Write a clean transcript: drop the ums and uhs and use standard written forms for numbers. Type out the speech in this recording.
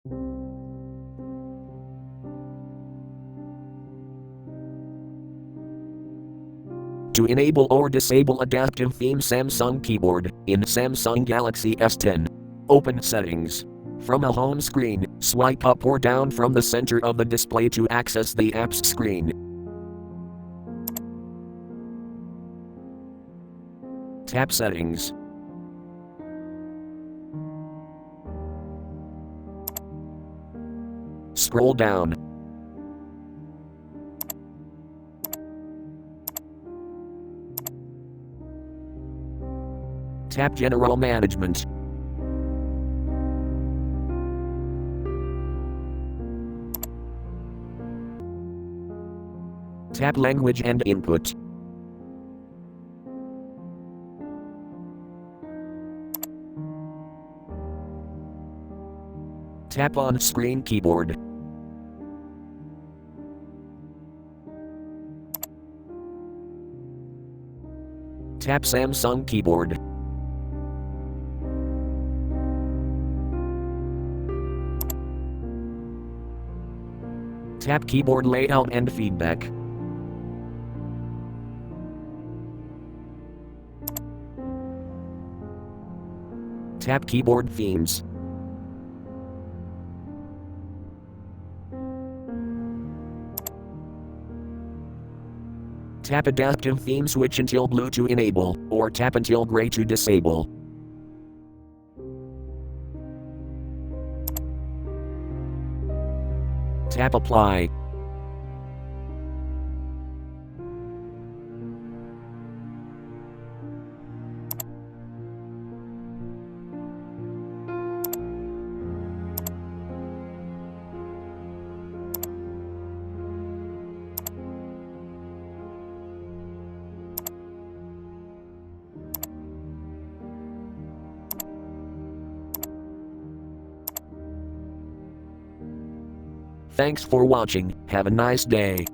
To enable or disable adaptive theme Samsung keyboard in Samsung Galaxy S10. Open Settings. From a home screen, swipe up or down from the center of the display to access the apps screen. Tap Settings. Scroll down. Tap General Management. Tap Language and Input. Tap On-Screen Keyboard. Tap Samsung Keyboard. Tap Keyboard Layout and Feedback. Tap Keyboard Themes. Tap Adaptive Theme Switch until blue to enable, or tap until gray to disable. Tap Apply. Thanks for watching, have a nice day.